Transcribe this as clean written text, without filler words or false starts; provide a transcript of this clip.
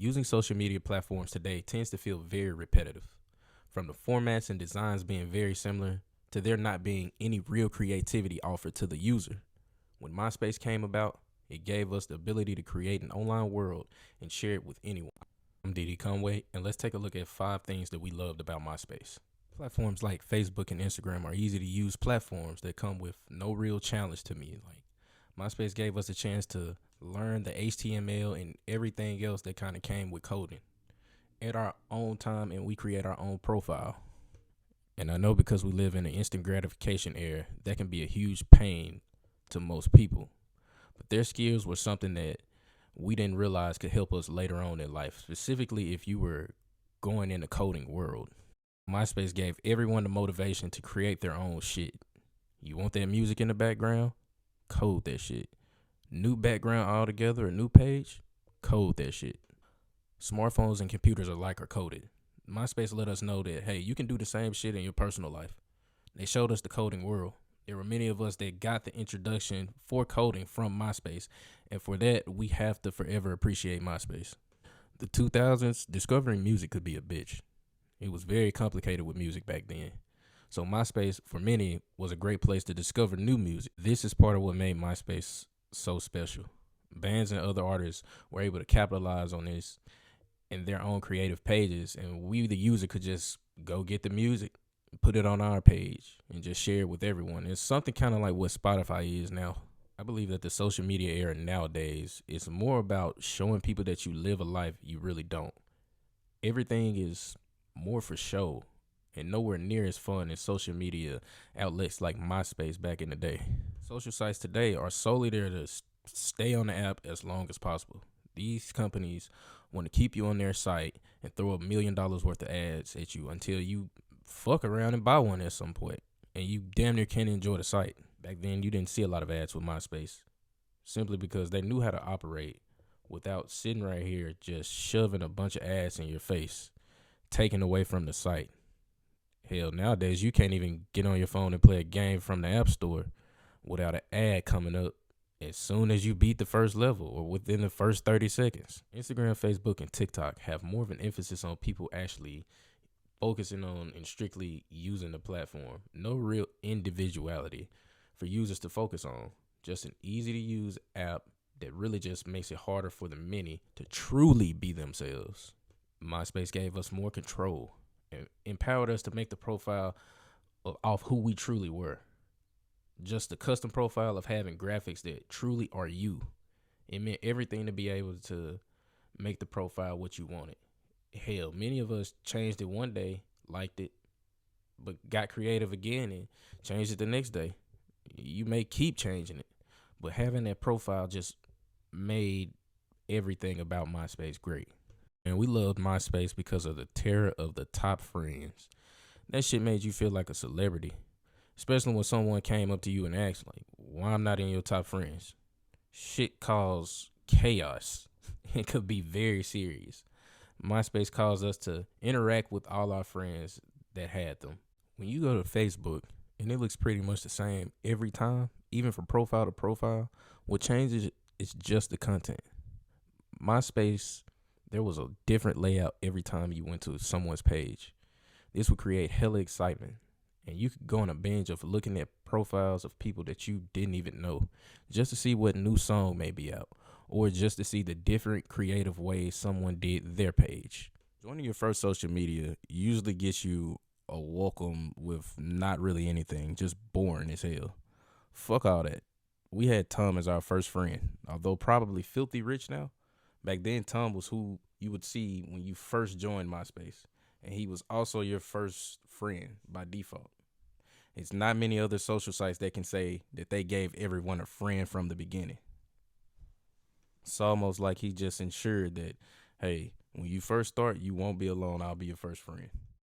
Using social media platforms today tends to feel very repetitive, from the formats and designs being very similar to there not being any real creativity offered to the user. When MySpace came about, it gave us the ability to create an online world and share it with anyone. I'm Didi Conway, and let's take a look at 5 things that we loved about MySpace. Platforms like Facebook and Instagram are easy to use platforms that come with no real challenge to me. Like MySpace gave us a chance to learn the HTML and everything else that kind of came with coding at our own time, and we create our own profile. And I know because we live in an instant gratification era, that can be a huge pain to most people. But their skills were something that we didn't realize could help us later on in life, specifically if you were going in the coding world. MySpace gave everyone the motivation to create their own shit. You want that music in the background? Code that shit. New background altogether, a new page? Code that shit. Smartphones and computers alike are coded. MySpace let us know that, hey, you can do the same shit in your personal life. They showed us the coding world. There were many of us that got the introduction for coding from MySpace, and for that, we have to forever appreciate MySpace. The 2000s, discovering music could be a bitch. It was very complicated with music back then. So MySpace, for many, was a great place to discover new music. This is part of what made MySpace so special. Bands and other artists were able to capitalize on this in their own creative pages, and we, the user, could just go get the music, put it on our page, and just share it with everyone. It's something kind of like what Spotify is now. I believe that the social media era nowadays is more about showing people that you live a life you really don't. Everything is more for show and nowhere near as fun as social media outlets like MySpace back in the day. Social sites today are solely there to stay on the app as long as possible. These companies want to keep you on their site and throw $1 million worth of ads at you until you fuck around and buy one at some point, and you damn near can't enjoy the site. Back then, you didn't see a lot of ads with MySpace, simply because they knew how to operate without sitting right here just shoving a bunch of ads in your face, taken away from the site. Hell, nowadays you can't even get on your phone and play a game from the App Store without an ad coming up as soon as you beat the first level or within the first 30 seconds. Instagram, Facebook, and TikTok have more of an emphasis on people actually focusing on and strictly using the platform. No real individuality for users to focus on. Just an easy to use app that really just makes it harder for the many to truly be themselves. MySpace gave us more control and empowered us to make the profile of who we truly were. Just the custom profile of having graphics that truly are you. It meant everything to be able to make the profile what you wanted. Hell, many of us changed it one day, liked it, but got creative again and changed it the next day. You may keep changing it, but having that profile just made everything about MySpace great. And we loved MySpace because of the terror of the top friends. That shit made you feel like a celebrity. Especially when someone came up to you and asked, like, why I'm not in your top friends. Shit caused chaos. It could be very serious. MySpace caused us to interact with all our friends that had them. When you go to Facebook, and it looks pretty much the same every time, even from profile to profile, what changes is just the content. MySpace, there was a different layout every time you went to someone's page. This would create hella excitement. And you could go on a binge of looking at profiles of people that you didn't even know just to see what new song may be out or just to see the different creative ways someone did their page. Joining your first social media usually gets you a welcome with not really anything, just boring as hell. Fuck all that. We had Tom as our first friend, although probably filthy rich now. Back then, Tom was who you would see when you first joined MySpace. And he was also your first friend by default. It's not many other social sites that can say that they gave everyone a friend from the beginning. It's almost like he just ensured that, hey, when you first start, you won't be alone. I'll be your first friend.